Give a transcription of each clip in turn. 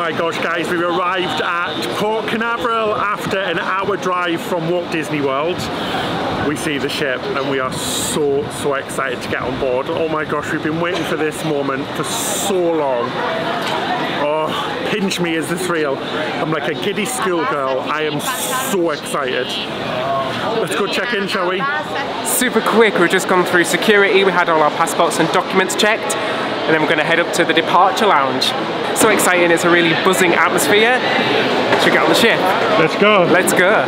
my gosh, guys, we've arrived at Port Canaveral after an hour drive from Walt Disney World. We see the ship and we are so excited to get on board. Oh my gosh, we've been waiting for this moment for so long. Oh, pinch me as the thrill. I'm like a giddy schoolgirl. I am so excited. Let's go check in, shall we? Super quick, we've just gone through security, we had all our passports and documents checked, and then we're going to head up to the departure lounge. So exciting, it's a really buzzing atmosphere. Should we get on the ship? Let's go. Let's go.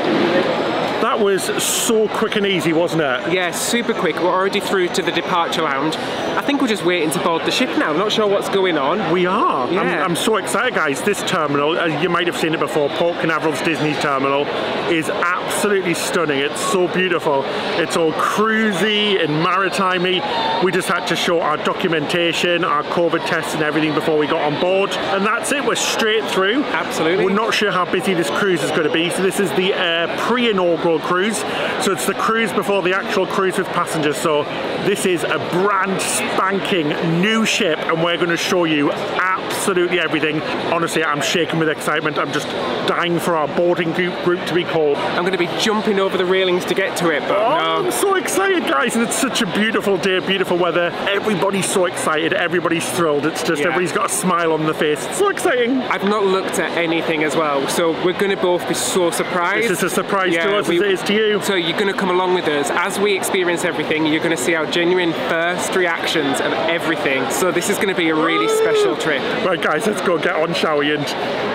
That was so quick and easy, wasn't it? Yeah, super quick. We're already through to the departure lounge. I think we're just waiting to board the ship now. Not sure what's going on. We are. Yeah. I'm so excited, guys. This terminal, you might have seen it before, Port Canaveral's Disney terminal, is absolutely stunning. It's so beautiful. It's all cruisy and maritime-y. We just had to show our documentation, our COVID tests and everything before we got on board. And that's it. We're straight through. Absolutely. We're not sure how busy this cruise is going to be. So this is the pre-inaugural cruise. So it's the cruise before the actual cruise with passengers. So this is a brand spanking new ship and we're going to show you absolutely everything. Honestly, I'm shaking with excitement. I'm just dying for our boarding group to be called. I'm going to be jumping over the railings to get to it, but no. I'm so excited, guys, and it's such a beautiful day, beautiful weather. Everybody's so excited, everybody's thrilled. It's just everybody's got a smile on their face. It's so exciting. I've not looked at anything as well, so we're going to both be so surprised. This is a surprise to us as it is to you. So you're going to come along with us. As we experience everything, you're going to see our genuine first reactions of everything. So this is going to be a really special trip. Right, guys, let's go get on, shall we, and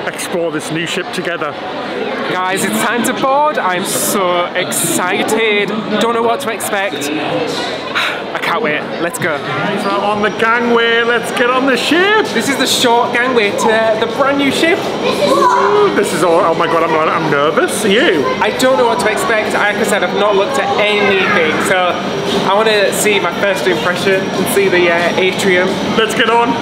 explore this new ship together. Guys, it's time to board. I'm so excited. Don't know what to expect. I can't wait. Let's go. Guys, we're on the gangway. Let's get on the ship. This is the short gangway to the brand new ship. Ooh, this is all. Oh my god, I'm nervous. Are you? I don't know what to expect. Like I said, I've not looked at anything, so I want to see my first impression and see the atrium. Let's get on.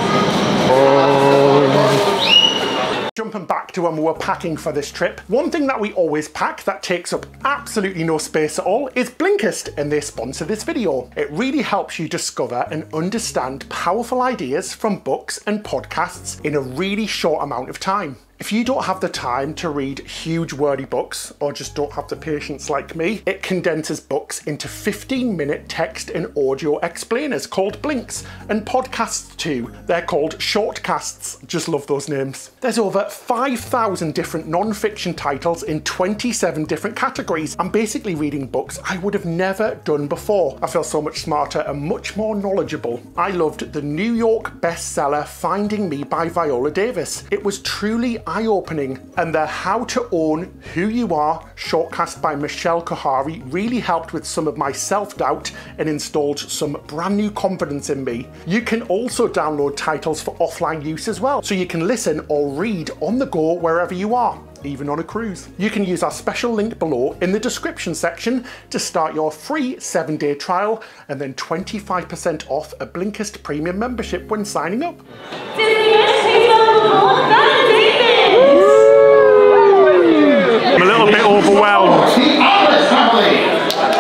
Jumping back to when we were packing for this trip, one thing that we always pack that takes up absolutely no space at all is Blinkist, and they sponsor this video. It really helps you discover and understand powerful ideas from books and podcasts in a really short amount of time. If you don't have the time to read huge wordy books or just don't have the patience like me, it condenses books into 15-minute text and audio explainers called Blinks, and podcasts too. They're called Shortcasts. Just love those names. There's over 5,000 different non-fiction titles in 27 different categories. I'm basically reading books I would have never done before. I feel so much smarter and much more knowledgeable. I loved the New York bestseller Finding Me by Viola Davis. It was truly eye-opening, and the How to Own Who You Are shortcast by Michelle Kohari really helped with some of my self-doubt and installed some brand new confidence in me. You can also download titles for offline use as well, so you can listen or read on the go wherever you are, even on a cruise. You can use our special link below in the description section to start your free 7-day trial and then 25% off a Blinkist premium membership when signing up. I'm a little bit overwhelmed.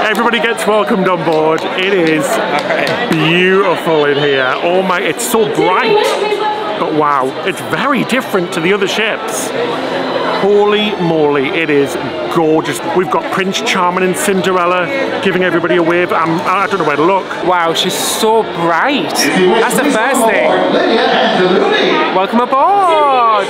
Everybody gets welcomed on board. It is beautiful in here. Oh my, it's so bright. But wow, it's very different to the other ships. Holy moly, it is gorgeous. We've got Prince Charming and Cinderella giving everybody a wave. I don't know where to look. Wow, she's so bright. That's the first thing. Welcome aboard.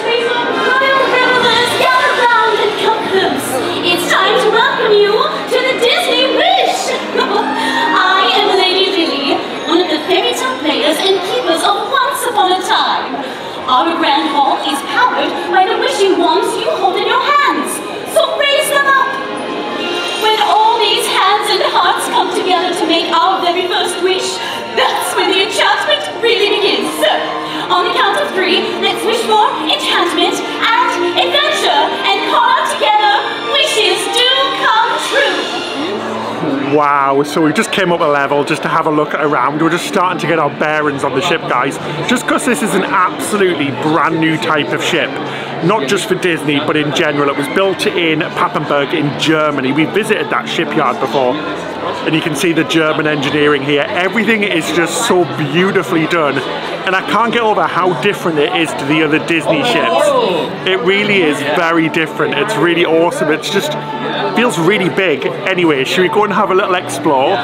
It's time to welcome you to the Disney Wish! I am Lady Lily, one of the fairy tale players and keepers of Once Upon a Time. Our grand hall is powered by the wishing wands you hold in your hands, so raise them up! When all these hands and hearts come together to make our very first wish, that's when the enchantment really begins. So, on the count of 3, let's wish for enchantment and adventure, and call out together, wishes do come true. Wow, so we just came up a level just to have a look around. We're just starting to get our bearings on the ship, guys. Just because this is an absolutely brand new type of ship. Not just for Disney, but in general. It was built in Papenburg in Germany. We visited that shipyard before, and you can see the German engineering here. Everything is just so beautifully done, and I can't get over how different it is to the other Disney ships. It really is very different. It's really awesome. It's just feels really big. Anyway, should we go and have a little explore?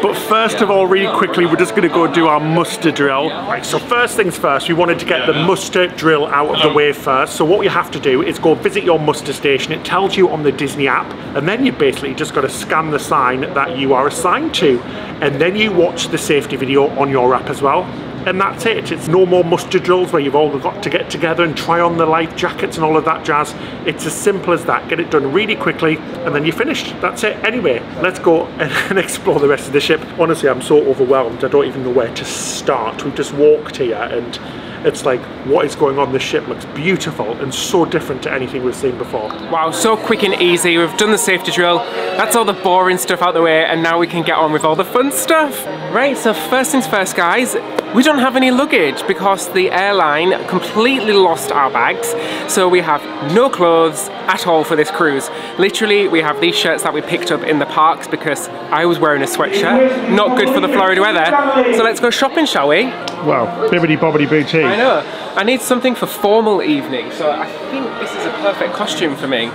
But first of all, really quickly, we're just going to go do our muster drill. Right, so first things first, we wanted to get the muster drill out of the way first. So what you have to do is go visit your muster station. It tells you on the Disney app, and then you basically just got to scan the sign that you are assigned to. And then you watch the safety video on your app as well. And that's it. It's no more muster drills where you've all got to get together and try on the life jackets and all of that jazz. It's as simple as that. Get it done really quickly and then you're finished. That's it. Anyway, let's go and explore the rest of the ship. Honestly, I'm so overwhelmed. I don't even know where to start. We've just walked here and it's like, what is going on? This ship looks beautiful and so different to anything we've seen before. Wow, so quick and easy. We've done the safety drill. That's all the boring stuff out the way, and now we can get on with all the fun stuff. Right, so first things first, guys. We don't have any luggage because the airline completely lost our bags. So we have no clothes at all for this cruise. Literally, we have these shirts that we picked up in the parks because I was wearing a sweatshirt. Not good for the Florida weather. So let's go shopping, shall we? Wow, bibbidi bobbidi boutique. I know. I need something for formal evening, so I think this is a perfect costume for me.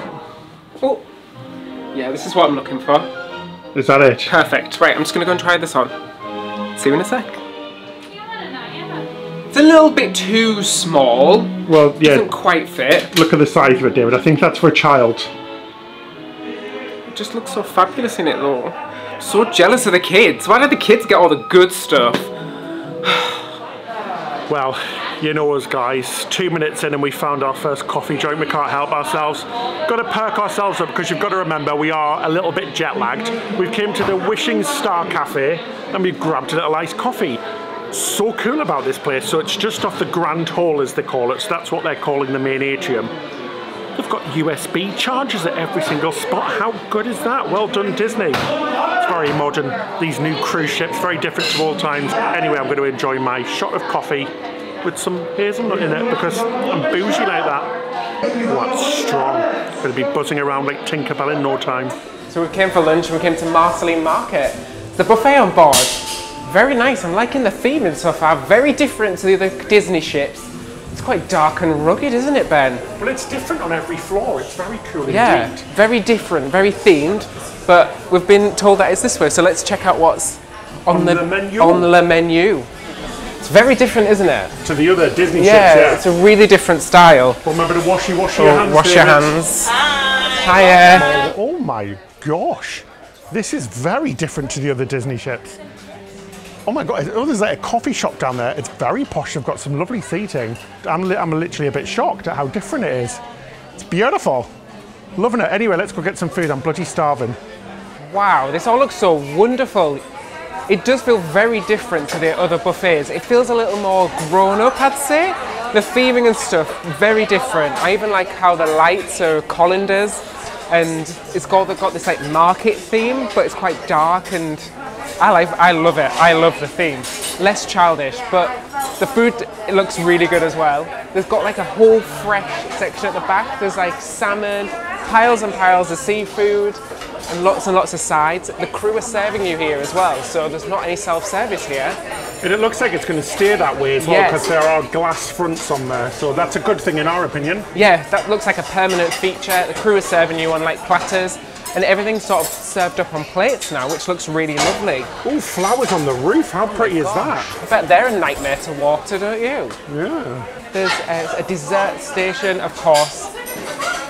Oh, yeah, this is what I'm looking for. Is that it? Perfect. Right, I'm just going to go and try this on. See you in a sec. It's a little bit too small. Well, yeah. Doesn't quite fit. Look at the size of it, David. I think that's for a child. It just looks so fabulous in it, though. So jealous of the kids. Why did the kids get all the good stuff? Well, you know us guys, 2 minutes in and we found our first coffee joint. We can't help ourselves. Got to perk ourselves up because you've got to remember we are a little bit jet lagged. We've came to the Wishing Star Cafe and we've grabbed a little iced coffee. So cool about this place. So it's just off the Grand Hall as they call it. So that's what they're calling the main atrium. They've got USB chargers at every single spot. How good is that? Well done, Disney. It's very modern. These new cruise ships, very different to all times. Anyway, I'm going to enjoy my shot of coffee with some hazelnut in it because I'm bougie like that. Oh, that's strong. Going to be buzzing around like Tinkerbell in no time. So we came for lunch and we came to Marceline Market. The buffet on board, very nice. I'm liking the theme and so far. Very different to the other Disney ships. It's quite dark and rugged, isn't it, Ben? Well, it's different on every floor. It's very cool indeed. Yeah, very different, very themed. But we've been told that it's this way, so let's check out what's on the menu. On the menu. It's very different, isn't it? To the other Disney ships, yeah. It's a really different style. Well, remember to wash your hands. Wash your hands. Hiya. Oh my gosh. This is very different to the other Disney ships. Oh my god, oh, there's like a coffee shop down there. It's very posh. They've got some lovely seating. I'm literally a bit shocked at how different it is. It's beautiful. Loving it. Anyway, let's go get some food. I'm bloody starving. Wow, this all looks so wonderful. It does feel very different to the other buffets. It feels a little more grown up, I'd say. The theming and stuff, very different. I even like how the lights are colanders and they've got this like market theme, but it's quite dark and I love it. I love the theme. Less childish, but the food, it looks really good as well. There's got like a whole fresh section at the back. There's like salmon, piles and piles of seafood, and lots of sides. The crew are serving you here as well, so there's not any self-service here. And it looks like it's going to stay that way as well, because there are glass fronts on there, so that's a good thing in our opinion. Yeah, that looks like a permanent feature. The crew is serving you on like platters, and everything's sort of served up on plates now, which looks really lovely. Oh, flowers on the roof, how pretty is that? I bet they're a nightmare to water, don't you? Yeah. There's a dessert station, of course.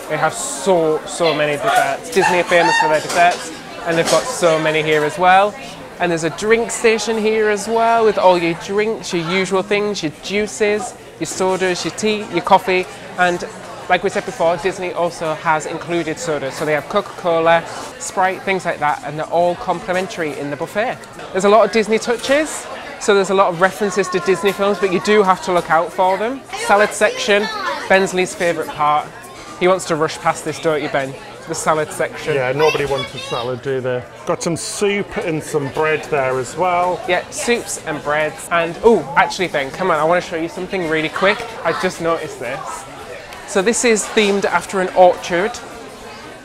They have so many desserts. Disney are famous for their desserts, and they've got so many here as well. And there's a drink station here as well with all your drinks, your usual things, your juices, your sodas, your tea, your coffee, and like we said before, Disney also has included sodas. So they have Coca-Cola, Sprite, things like that, and they're all complimentary in the buffet. There's a lot of Disney touches, so there's a lot of references to Disney films, but you do have to look out for them. Salad section, Ben's least favourite part. He wants to rush past this, don't you, Ben? The salad section. Yeah, nobody wants a salad, do they? Got some soup and some bread there as well. Yeah, soups and breads. And, oh, actually, Ben, come on, I want to show you something really quick. I just noticed this. So this is themed after an orchard,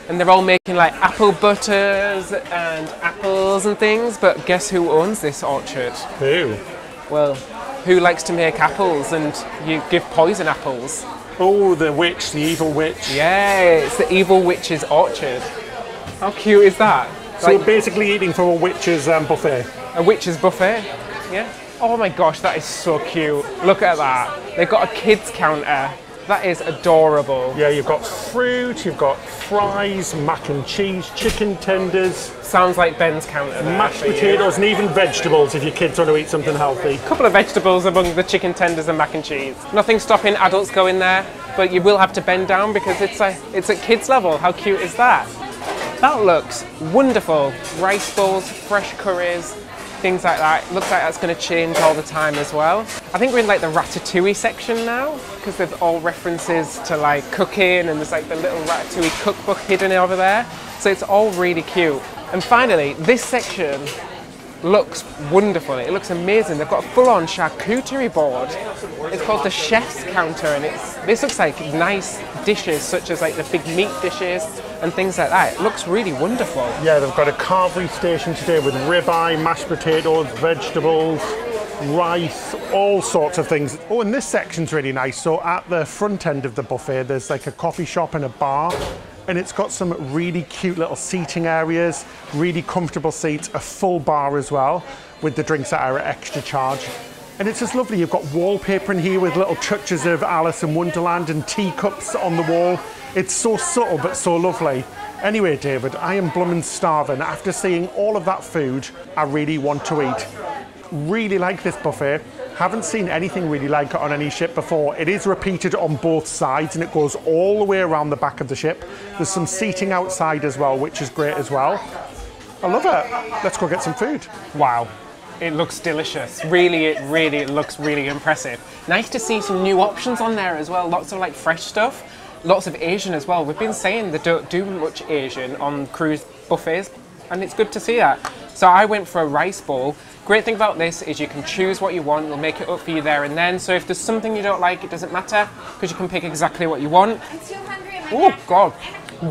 and they're all making like apple butters and apples and things, but guess who owns this orchard? Who? Well, who likes to make apples and you give poison apples? Oh, the witch, the evil witch. Yeah, it's the evil witch's orchard. How cute is that? So we're basically eating from a witch's buffet. A witch's buffet, yeah. Oh my gosh, that is so cute. Look at that. They've got a kids counter. That is adorable. Yeah, you've got fruit, you've got fries, mac and cheese, chicken tenders. Sounds like Ben's counter there. Mashed potatoes and even vegetables if your kids want to eat something healthy. A couple of vegetables among the chicken tenders and mac and cheese. Nothing stopping adults going there, but you will have to bend down because it's at kids level. How cute is that? That looks wonderful. Rice bowls, fresh curries, things like that. It looks like that's going to change all the time as well. I think we're in like the ratatouille section now because there's all references to like cooking and there's like the little ratatouille cookbook hidden over there. So it's all really cute. And finally, this section looks wonderful. It looks amazing. They've got a full-on charcuterie board. It's called the chef's counter, and this looks like nice dishes such as like the big meat dishes and things like that. It looks really wonderful. Yeah, they've got a carvery station today with ribeye, mashed potatoes, vegetables, rice, all sorts of things. Oh, and this section's really nice. So at the front end of the buffet, there's like a coffee shop and a bar. And it's got some really cute little seating areas, really comfortable seats, a full bar as well, with the drinks that are at extra charge. And it's just lovely. You've got wallpaper in here with little touches of Alice in Wonderland and teacups on the wall. It's so subtle, but so lovely. Anyway, David, I am bloomin' starving. After seeing all of that food, I really want to eat. Really like this buffet. Haven't seen anything really like it on any ship before. It is repeated on both sides and it goes all the way around the back of the ship. There's some seating outside as well, which is great as well. I love it. Let's go get some food. Wow. It looks delicious. It looks really impressive. Nice to see some new options on there as well. Lots of like fresh stuff. Lots of Asian as well. We've been saying they don't do much Asian on cruise buffets and it's good to see that. So I went for a rice bowl. Great thing about this is you can choose what you want. They'll make it up for you there and then. So if there's something you don't like, it doesn't matter because you can pick exactly what you want. Oh God,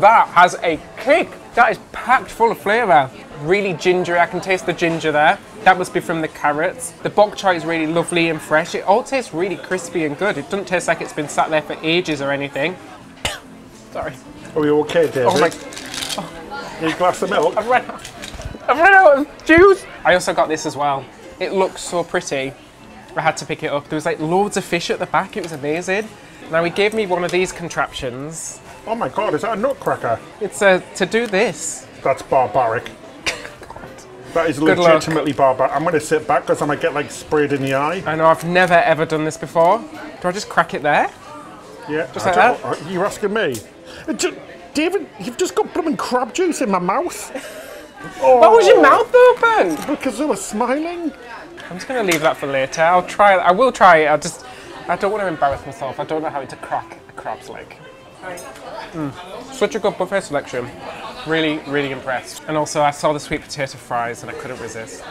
that has a kick. That is packed full of flavour. Really gingery. I can taste the ginger there. That must be from the carrots. The bok choy is really lovely and fresh. It all tastes really crispy and good. It doesn't taste like it's been sat there for ages or anything. Sorry. Are you okay, David? Oh my. Need a glass of milk? I've run out of juice. I also got this as well. It looks so pretty. I had to pick it up. There was like loads of fish at the back. It was amazing. Now he gave me one of these contraptions. Oh my God, is that a nutcracker? It's to do this. That's barbaric. That is legitimately barbaric. I'm going to sit back because I might get like sprayed in the eye. I know, I've never ever done this before. Do I just crack it there? Yeah. Just like that? You're asking me? David, you've just got blooming crab juice in my mouth. Oh, why was your mouth open? Because I was smiling. I'm just going to leave that for later. I'll try it. I will try it. I don't want to embarrass myself. I don't know how to crack a crab's leg. Such a good buffet selection. Really, really impressed. And also I saw the sweet potato fries and I couldn't resist.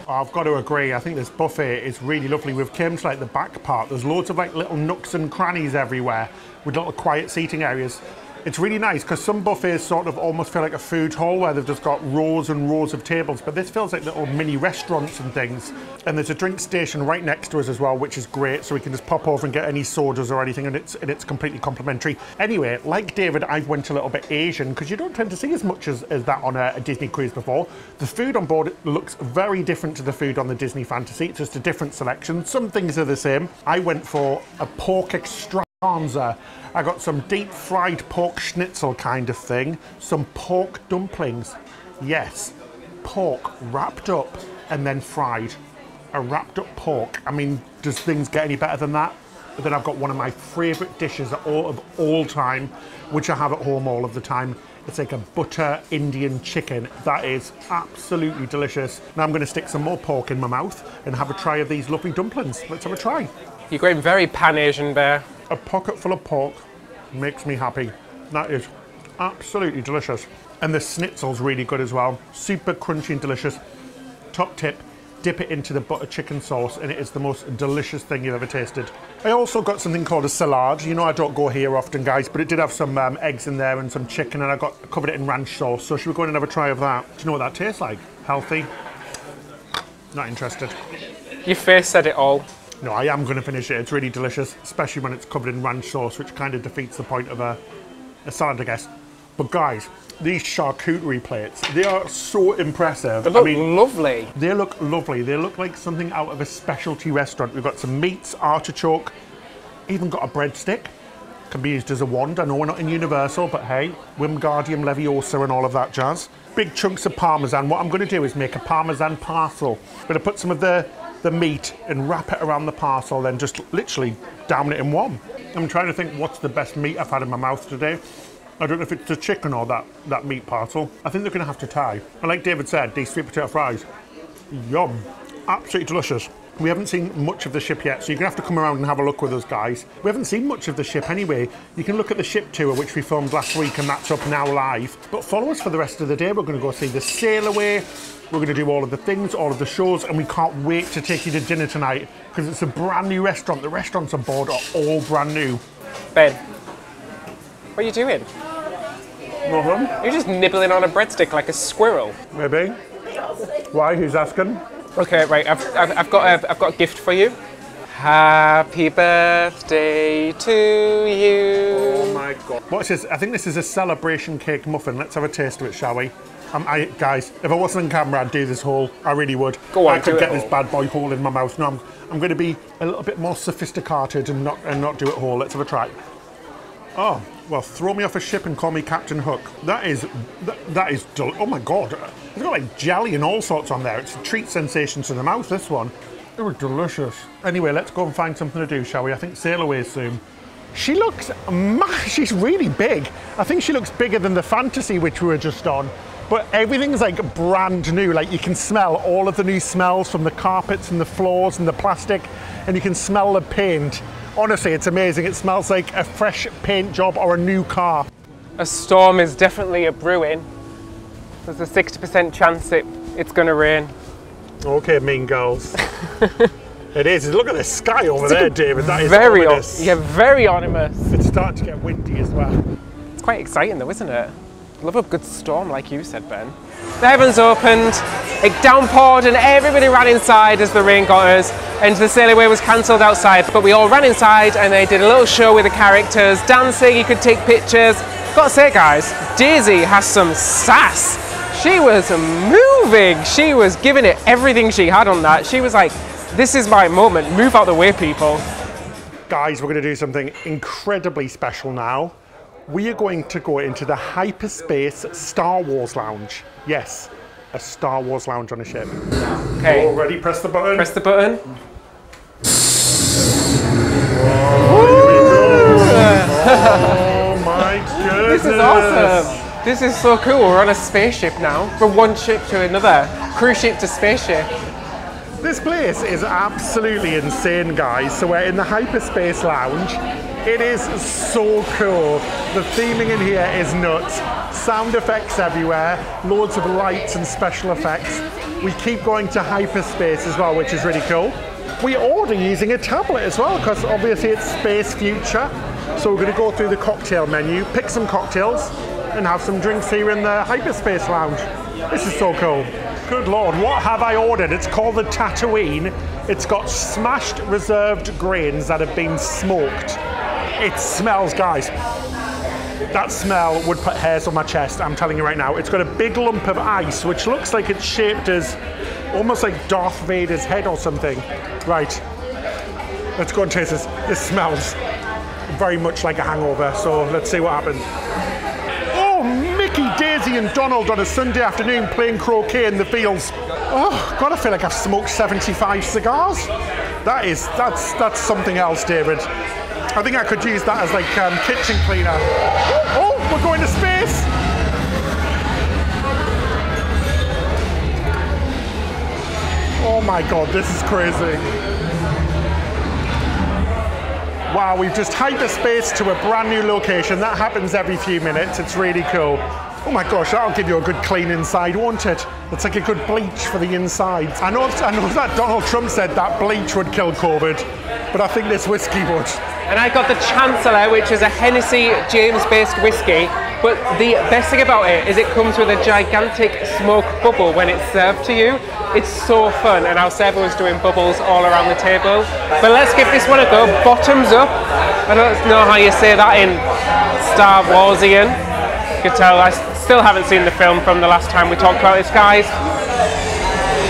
I've got to agree. I think this buffet is really lovely. We've came to like the back part. There's loads of like little nooks and crannies everywhere with little quiet seating areas. It's really nice because some buffets sort of almost feel like a food hall where they've just got rows and rows of tables, but this feels like little mini restaurants and things. And there's a drink station right next to us as well, which is great, so we can just pop over and get any sodas or anything, and it's completely complimentary. Anyway, like David, I went a little bit Asian because you don't tend to see as much as that on a Disney cruise before. The food on board looks very different to the food on the Disney Fantasy. It's just a different selection. Some things are the same. I went for a pork extravaganza. I got some deep fried pork schnitzel kind of thing, some pork dumplings. Yes, pork wrapped up and then fried. A wrapped up pork. I mean, does things get any better than that? But then I've got one of my favourite dishes of all time, which I have at home all of the time. It's like a butter Indian chicken. That is absolutely delicious. Now I'm going to stick some more pork in my mouth and have a try of these lovely dumplings. Let's have a try. You're going very pan-Asian there. A pocket full of pork makes me happy. That is absolutely delicious. And the schnitzel's really good as well. Super crunchy and delicious. Top tip, dip it into the butter chicken sauce and it is the most delicious thing you've ever tasted. I also got something called a salad. You know I don't go here often, guys, but it did have some eggs in there and some chicken, and I covered it in ranch sauce. So should we go and have a try of that? Do you know what that tastes like? Healthy? Not interested. Your face said it all. No, I am going to finish it. It's really delicious, especially when it's covered in ranch sauce, which kind of defeats the point of a salad, I guess. But guys, these charcuterie plates, they are so impressive. They look lovely. They look lovely. They look like something out of a specialty restaurant. We've got some meats, artichoke, even got a breadstick. Can be used as a wand. I know we're not in Universal, but hey, Wingardium Leviosa and all of that jazz. Big chunks of Parmesan. What I'm going to do is make a Parmesan parcel. I'm going to put some of the meat and wrap it around the parcel, then just literally down it in one. I'm trying to think what's the best meat I've had in my mouth today. I don't know if it's the chicken or that meat parcel. I think they're going to have to tie. And like David said, these sweet potato fries, yum, absolutely delicious. We haven't seen much of the ship yet, so you're going to have to come around and have a look with us, guys. We haven't seen much of the ship anyway. You can look at the ship tour, which we filmed last week, and that's up now live. But follow us for the rest of the day. We're going to go see the sail away. We're going to do all of the things, all of the shows, and we can't wait to take you to dinner tonight because it's a brand new restaurant. The restaurants on board are all brand new. Ben, what are you doing? Nothing. You're just nibbling on a breadstick like a squirrel. Maybe. Why? Who's asking? Okay, right. I've got a gift for you. Happy birthday to you. Oh my God. What's this? I think this is a celebration cake muffin. Let's have a taste of it, shall we? Guys, if I wasn't on camera, I'd do this whole. I really would. Go on, I could get this bad boy whole in my mouth. No, I'm going to be a little bit more sophisticated and not do it whole. Let's have a try. Oh, well, throw me off a ship and call me Captain Hook. That is, oh my God. It's got like jelly and all sorts on there. It's a treat sensation to the mouth, this one. It was delicious. Anyway, let's go and find something to do, shall we? I think sail away soon. She looks, she's really big. I think she looks bigger than the Fantasy, which we were just on. But everything's like brand new. Like you can smell all of the new smells from the carpets and the floors and the plastic, and you can smell the paint. Honestly, it's amazing. It smells like a fresh paint job or a new car. A storm is definitely a brewing. There's a 60% chance it's going to rain. Okay, mean girls. It is. Look at the sky over there, David. That is very ominous. Yeah, very ominous. It's starting to get windy as well. It's quite exciting though, isn't it? Love a good storm, like you said, Ben. The heavens opened, it downpoured, and everybody ran inside as the rain got us. And the sail away was cancelled outside, but we all ran inside and they did a little show with the characters, dancing. You could take pictures. Gotta say, guys, Daisy has some sass. She was moving. She was giving it everything she had on that. She was like, "This is my moment. Move out the way, people." Guys, we're going to do something incredibly special now. We are going to go into the Hyperspace Star Wars Lounge. Yes, a Star Wars lounge on a ship. Okay. All ready? Press the button. Press the button. Oh my goodness. This is awesome. This is so cool. We're on a spaceship now. From one ship to another. Cruise ship to spaceship. This place is absolutely insane, guys. So we're in the Hyperspace Lounge. It is so cool. The theming in here is nuts. Sound effects everywhere, loads of lights and special effects. We keep going to hyperspace as well, which is really cool. We order using a tablet as well, because obviously it's space future. So we're going to go through the cocktail menu, pick some cocktails, and have some drinks here in the Hyperspace Lounge. This is so cool. Good Lord, what have I ordered? It's called the Tatooine. It's got smashed reserved grains that have been smoked. It smells, guys. That smell would put hairs on my chest, I'm telling you right now. It's got a big lump of ice, which looks like it's shaped as almost like Darth Vader's head or something. Right, let's go and taste this. This smells very much like a hangover, so let's see what happens. Oh, Mickey, Daisy and Donald on a Sunday afternoon playing croquet in the fields. Oh, God, I feel like I've smoked 75 cigars. That's something else, David. I think I could use that as like kitchen cleaner. Oh, we're going to space. Oh my God, this is crazy. Wow, we've just hyperspace to a brand new location. That happens every few minutes. It's really cool. Oh my gosh, that'll give you a good clean inside, won't it? It's like a good bleach for the insides. I know that Donald Trump said that bleach would kill COVID, but I think this whiskey would. And I got the Chancellor, which is a Hennessy James-based whiskey. But the best thing about it is it comes with a gigantic smoke bubble when it's served to you. It's so fun, and our server was doing bubbles all around the table. But let's give this one a go. Bottoms up. I don't know how you say that in Star Warsian. You can tell I still haven't seen the film from the last time we talked about this, guys.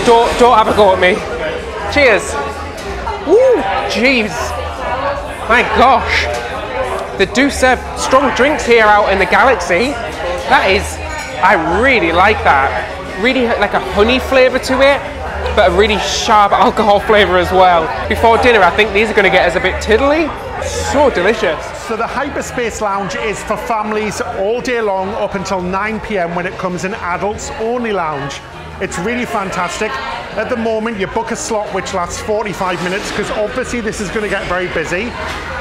Don't have a go at me. Cheers. Woo, jeez. My gosh. They do serve strong drinks here out in the galaxy. That is, I really like that. Really like a honey flavour to it, but a really sharp alcohol flavour as well. Before dinner, I think these are going to get us a bit tiddly. So delicious. So the Hyperspace Lounge is for families all day long up until 9 p.m. when it comes in adults only lounge. It's really fantastic. At the moment, you book a slot which lasts 45 minutes because obviously this is going to get very busy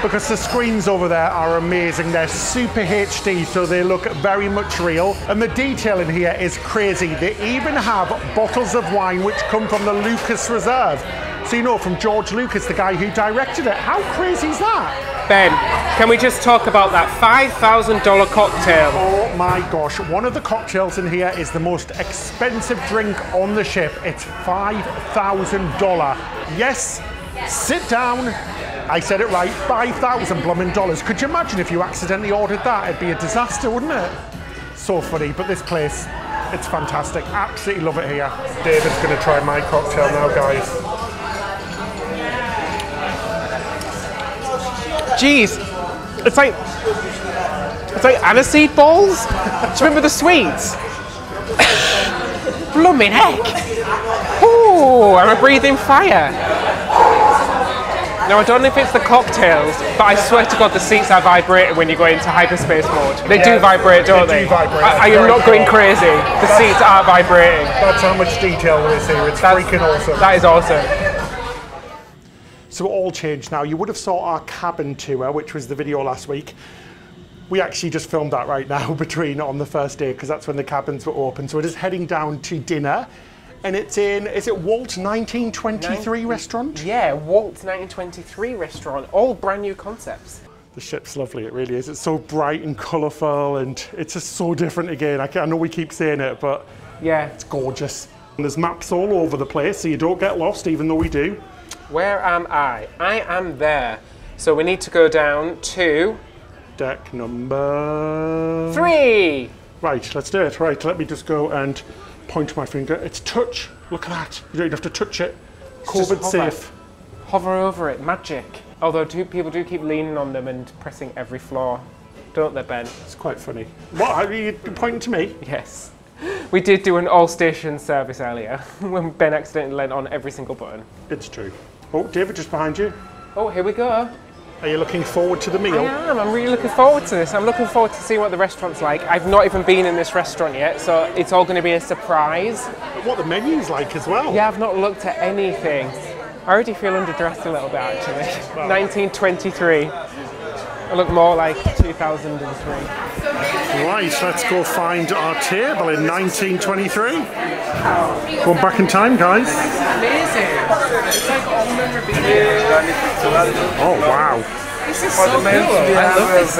because the screens over there are amazing. They're super HD, so they look very much real. And the detail in here is crazy. They even have bottles of wine which come from the Lucas Reserve. So you know, from George Lucas, the guy who directed it. How crazy is that? Ben, can we just talk about that $5,000 cocktail? Oh my gosh, one of the cocktails in here is the most expensive drink on the ship. It's $5,000. Yes, sit down. I said it right, $5,000 blooming dollars. Could you imagine if you accidentally ordered that? It'd be a disaster, wouldn't it? So funny, but this place, it's fantastic. Absolutely love it here. David's gonna try my cocktail now, guys. Jeez, it's like aniseed balls. Do you remember the sweets? Blooming heck! Ooh, I'm a breathing fire. Now I don't know if it's the cocktails, but I swear to God the seats are vibrating when you go into hyperspace mode. They do vibrate, don't they? They do vibrate. I am not going crazy. The seats are vibrating. That's how much detail there is here. It's freaking awesome. That is awesome. So it all changed now. You would have saw our cabin tour, which was the video last week. We actually just filmed that right now on the first day because that's when the cabins were open. So we're just heading down to dinner. And it's in, is it Walt 1923 restaurant? Yeah, Walt 1923 restaurant. All brand new concepts. The ship's lovely, it really is. It's so bright and colourful and it's just so different again. I know we keep saying it, but yeah, it's gorgeous. And there's maps all over the place so you don't get lost even though we do. Where am I? I am there. So we need to go down to... deck number... 3! Right, let's do it. Right, let me just go and point my finger. It's touch. Look at that. You don't even have to touch it. COVID safe. Hover over it. Magic. Although people do keep leaning on them and pressing every floor. Don't they, Ben? It's quite funny. What, are you pointing to me? Yes. We did do an all-station service earlier when Ben accidentally leant on every single button. It's true. Oh, David, just behind you. Oh, here we go. Are you looking forward to the meal? I am. I'm really looking forward to this. I'm looking forward to seeing what the restaurant's like. I've not even been in this restaurant yet, so it's all going to be a surprise. What the menu's like as well. Yeah, I've not looked at anything. I already feel underdressed a little bit, actually. Wow. 1923. I look more like 2003. Right, let's go find our table in 1923. Going back in time, guys. Amazing. It's like all memorabilia. Oh, wow. This is so cool. I love this.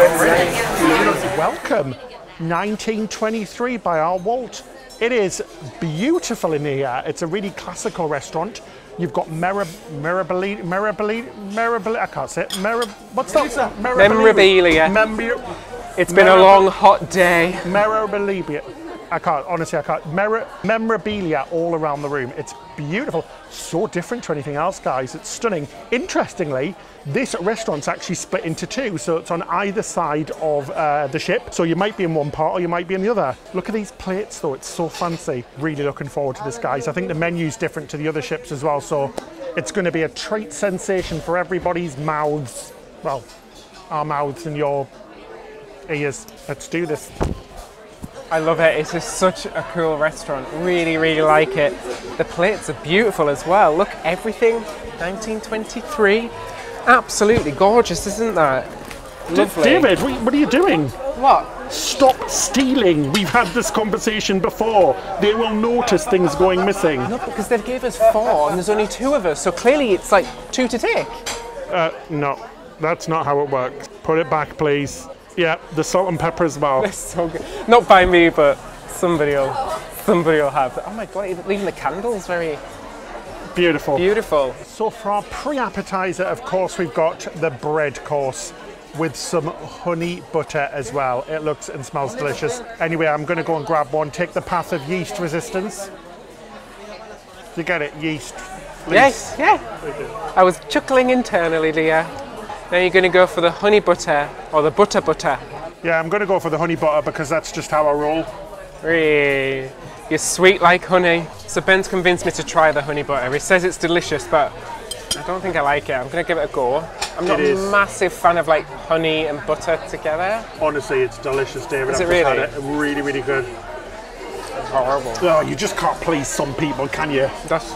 Welcome, 1923 by our Walt. It is beautiful in here. It's a really classical restaurant. You've got Mirabilia. I can't say it. What's that? Memorabilia. It's been a long, hot day. Memorabilia. I can't. Memorabilia all around the room. It's beautiful. So different to anything else, guys. It's stunning. Interestingly, this restaurant's actually split into two, so it's on either side of the ship. So you might be in one part or you might be in the other. Look at these plates, though. It's so fancy. Really looking forward to this, guys. I think the menu's different to the other ships as well, so it's going to be a treat sensation for everybody's mouths. Well, our mouths and your ears. Let's do this. I love it. It's just such a cool restaurant. Really, really like it. The plates are beautiful as well. Look, everything 1923. Absolutely gorgeous, isn't that? Lovely. David, what are you doing? What? Stop stealing. We've had this conversation before. They will notice things going missing. No, because they gave us 4 and there's only 2 of us, so clearly it's like 2 to take. No, that's not how it works. Put it back, please. Yeah, the salt and pepper as well. They're so good. Not by me, but somebody will have. Oh my god, even the candles very beautiful. Beautiful. So for our pre-appetizer, of course, we've got the bread course with some honey butter as well. It looks and smells delicious. Anyway, I'm going to go and grab one. Take the path of yeast resistance. You get it, yeast. Yes, yeah. I was chuckling internally, Leah. Now you're going to go for the honey butter or the butter. Yeah, I'm going to go for the honey butter because that's just how I roll. Really? You're sweet like honey. So Ben's convinced me to try the honey butter. He says it's delicious, but I don't think I like it. I'm going to give it a go. I'm not a massive fan of like honey and butter together. Honestly, it's delicious, David. Is it really? I've just had it. Really, really good. It's horrible. Oh, you just can't please some people, can you? That's...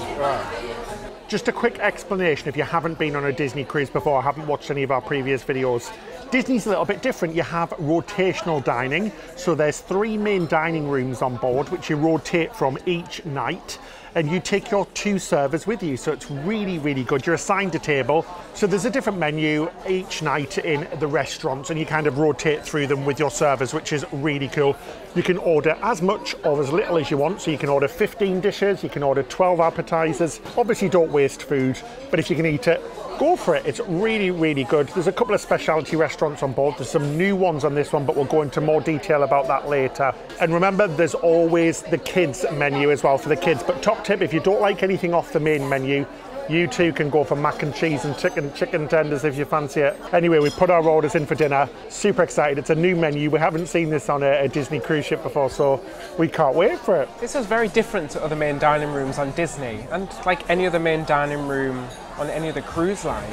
Just a quick explanation if you haven't been on a Disney cruise before, haven't watched any of our previous videos. Disney's a little bit different. You have rotational dining. So there's 3 main dining rooms on board, which you rotate from each night. And you take your 2 servers with you. So it's really, really good. You're assigned a table. So there's a different menu each night in the restaurants and you kind of rotate through them with your servers, which is really cool. You can order as much or as little as you want. So you can order 15 dishes, you can order 12 appetizers. Obviously don't waste food, but if you can eat it, go for it. It's really, really good. There's a couple of specialty restaurants on board. There's some new ones on this one, but we'll go into more detail about that later. And remember, there's always the kids menu as well for the kids. But top tip, if you don't like anything off the main menu, you too can go for mac and cheese and chicken tenders if you fancy it. Anyway, we put our orders in for dinner. Super excited. It's a new menu. We haven't seen this on a Disney cruise ship before, so we can't wait for it. This is very different to other main dining rooms on Disney and like any other main dining room on any other cruise line.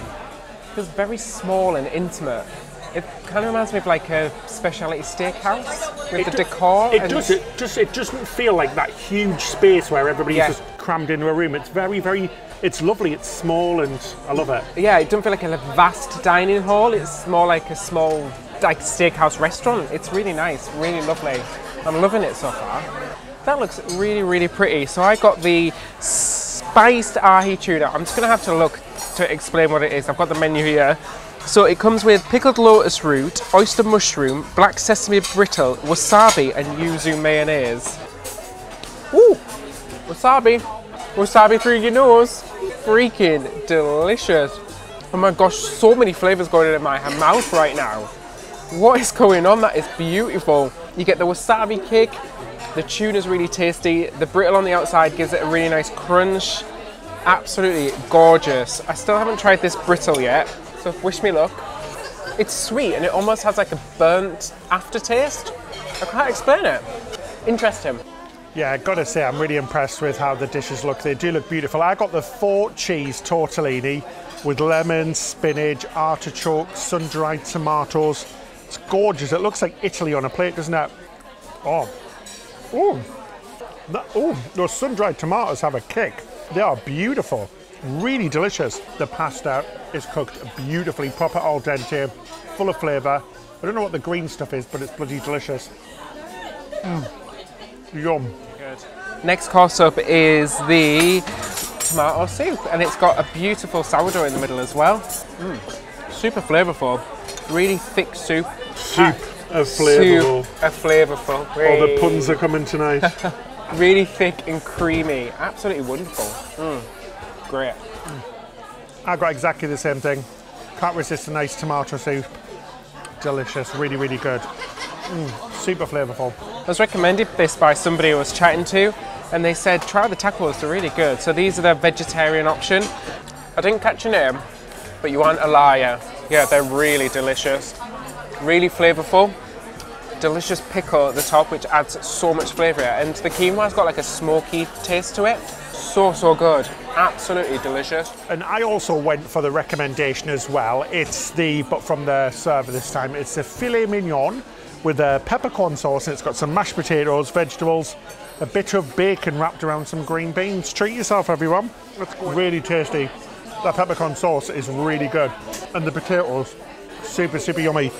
It's very small and intimate. It kind of reminds me of like a specialty steakhouse with the decor. It doesn't feel like that huge space where everybody's just crammed into a room. It's very, very, it's lovely, it's small and I love it. Yeah, it doesn't feel like a vast dining hall. It's more like a small like steakhouse restaurant. It's really nice, really lovely. I'm loving it so far. That looks really, really pretty. So I got the spiced ahi tuna. I'm just gonna have to look to explain what it is. I've got the menu here. So it comes with pickled lotus root, oyster mushroom, black sesame brittle, wasabi and yuzu mayonnaise. Ooh, wasabi. Wasabi through your nose. Freaking delicious. Oh my gosh, so many flavors going in my mouth right now. What is going on? That is beautiful. You get the wasabi kick. The tuna's really tasty. The brittle on the outside gives it a really nice crunch. Absolutely gorgeous. I still haven't tried this brittle yet, so wish me luck. It's sweet and it almost has like a burnt aftertaste. I can't explain it. Interesting. Yeah, I gotta say, I'm really impressed with how the dishes look. They do look beautiful. I got the 4 cheese tortellini with lemon, spinach, artichoke, sun-dried tomatoes. It's gorgeous. It looks like Italy on a plate, doesn't it? Oh. Those sun-dried tomatoes have a kick. They are beautiful, really delicious. The pasta is cooked beautifully, proper al dente, full of flavour. I don't know what the green stuff is, but it's bloody delicious. Yum. Good. Next course up is the tomato soup, and it's got a beautiful sourdough in the middle as well. Super flavourful, really thick soup. Soup of flavourful. Soup of flavourful. Oh, the puns are coming tonight. Really thick and creamy, absolutely wonderful. Great. I got exactly the same thing. Can't resist a nice tomato soup. Delicious, really, really good. Super flavourful. I was recommended this by somebody I was chatting to, and they said try the tacos, they're really good. So these are the vegetarian option. I didn't catch your name, but you aren't a liar. Yeah, they're really delicious. Really flavourful. Delicious pickle at the top, which adds so much flavour. And the quinoa's got like a smoky taste to it. So good. Absolutely delicious. And I also went for the recommendation as well. But from the server this time, it's the Filet Mignon with a peppercorn sauce, and it's got some mashed potatoes, vegetables, a bit of bacon wrapped around some green beans. Treat yourself, everyone. It's really tasty. That peppercorn sauce is really good. And the potatoes, super, super yummy.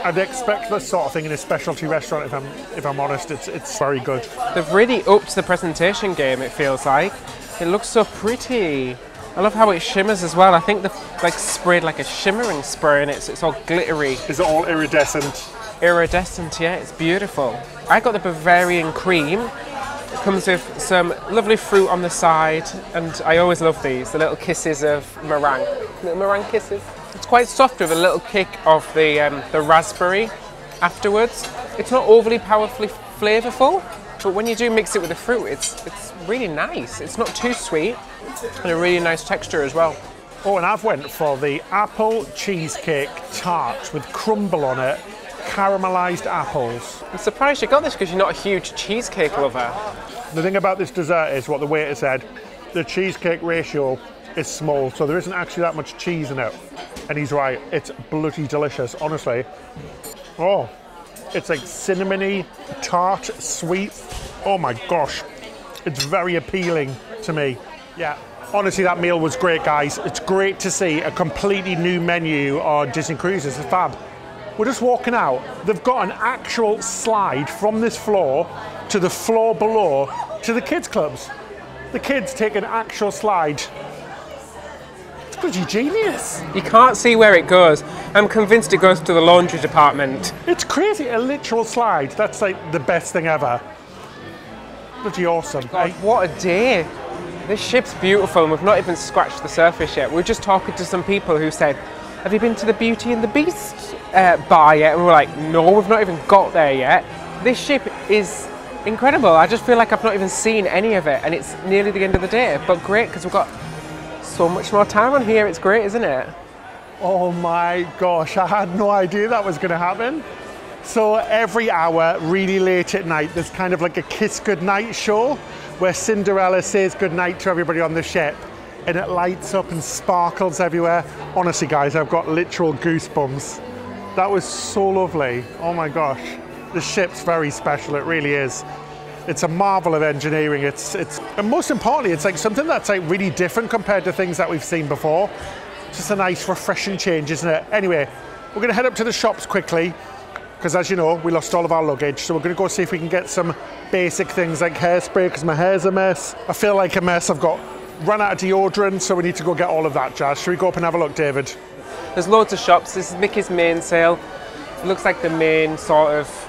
I'd expect this sort of thing in a specialty restaurant, if I'm honest. It's very good. They've really upped the presentation game, it feels like. It looks so pretty. I love how it shimmers as well. I think they've like sprayed like a shimmering spray in it, so it's all glittery. Is it all iridescent? Iridescent, yeah, it's beautiful. I got the Bavarian cream. It comes with some lovely fruit on the side, and I always love these, the little kisses of meringue. Little meringue kisses. It's quite soft with a little kick of the raspberry afterwards. It's not overly powerfully flavourful, but when you do mix it with the fruit, it's really nice. It's not too sweet, and a really nice texture as well. Oh, and I've went for the apple cheesecake tart with crumble on it, caramelised apples. I'm surprised you got this because you're not a huge cheesecake lover. The thing about this dessert is what the waiter said, the cheesecake ratio is small, so there isn't actually that much cheese in it. And he's right, it's bloody delicious, honestly. Oh, it's like cinnamony, tart, sweet. Oh my gosh, it's very appealing to me. Yeah. Honestly, that meal was great, guys. It's great to see a completely new menu on Disney Cruises. It's fab. We're just walking out. They've got an actual slide from this floor to the floor below to the kids' clubs. The kids take an actual slide. It's bloody genius. You can't see where it goes. I'm convinced it goes to the laundry department. It's crazy, a literal slide. That's like the best thing ever. Bloody awesome. God, what a day. This ship's beautiful and we've not even scratched the surface yet. We were just talking to some people who said, have you been to the Beauty and the Beast bar yet? And we're like, no, we've not even got there yet. This ship is incredible. I just feel like I've not even seen any of it and it's nearly the end of the day. But great, because we've got so much more time on here. It's great, isn't it? Oh my gosh, I had no idea that was going to happen. So every hour, really late at night, there's kind of like a kiss goodnight show where Cinderella says goodnight to everybody on the ship and it lights up and sparkles everywhere. Honestly, guys, I've got literal goosebumps. That was so lovely. Oh my gosh. The ship's very special, it really is. It's a marvel of engineering. And most importantly, it's like something that's like really different compared to things that we've seen before. Just a nice, refreshing change, isn't it? Anyway, we're gonna head up to the shops quickly, because as you know, we lost all of our luggage, so we're gonna go see if we can get some basic things like hairspray, because my hair's a mess. I feel like a mess. I've run out of deodorant, so we need to go get all of that jazz. Should we go up and have a look, David? There's loads of shops. This is Mickey's main sale. It looks like the main sort of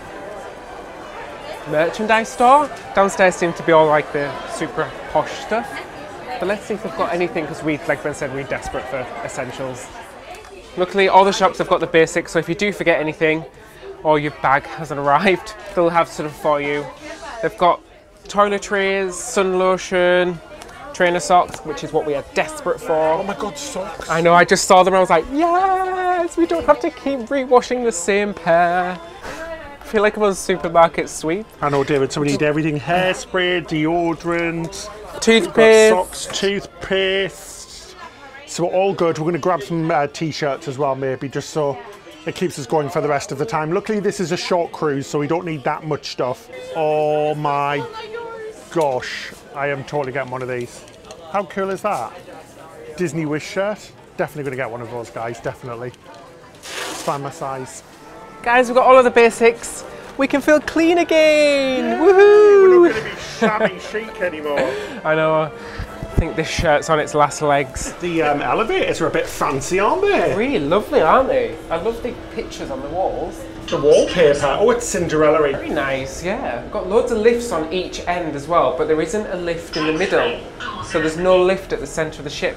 merchandise store. Downstairs seems to be all like the super posh stuff. But let's see if they've got anything, because we, like Ben said, we're desperate for essentials. Luckily, all the shops have got the basics, so if you do forget anything, or your bag hasn't arrived, they'll have sort of for you. They've got toiletries, sun lotion, trainer socks, which is what we are desperate for. Oh my God, socks. I know, I just saw them and I was like, yes, we don't have to keep rewashing the same pair. I feel like I'm on supermarket sweep. I know, David, so we need everything. Hairspray, deodorant, toothpaste. Socks, toothpaste. So we're all good. We're going to grab some t-shirts as well, maybe, just so it keeps us going for the rest of the time. Luckily, this is a short cruise, so we don't need that much stuff. Oh my gosh, I am totally getting one of these. How cool is that? Disney Wish shirt. Definitely going to get one of those, guys, definitely. Let's find my size. Guys, we've got all of the basics. We can feel clean again. Yeah, woohoo! we're not going to be shabby chic anymore. I know. I think this shirt's on its last legs. The elevators are a bit fancy, aren't they? Really lovely, aren't they? I love the pictures on the walls. The wallpaper. Oh, it's Cinderella-y. Very nice, yeah. Got loads of lifts on each end as well, but there isn't a lift in the middle. So there's no lift at the centre of the ship.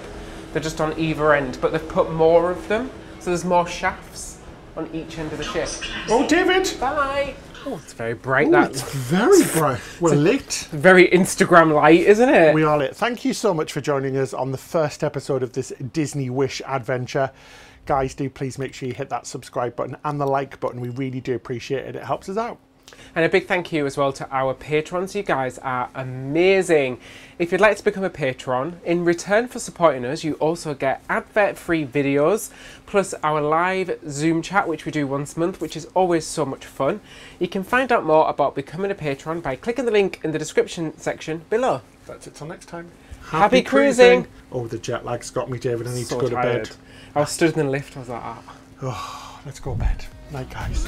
They're just on either end, but they've put more of them. So there's more shafts on each end of the ship. Oh, David! Bye! Oh, it's very bright. It's very bright. We're lit. Very Instagram light, isn't it? We are lit. Thank you so much for joining us on the first episode of this Disney Wish adventure. Guys, do please make sure you hit that subscribe button and the like button. We really do appreciate it. It helps us out. And a big thank you as well to our patrons. You guys are amazing. If you'd like to become a patron, in return for supporting us, you also get advert-free videos, plus our live Zoom chat, which we do once a month, which is always so much fun. You can find out more about becoming a patron by clicking the link in the description section below. That's it till next time. Happy cruising! Oh, the jet lag's got me, David. I need So to go tired. to bed. I was stood in the lift, I was like, ah. Oh, let's go to bed. Night, guys.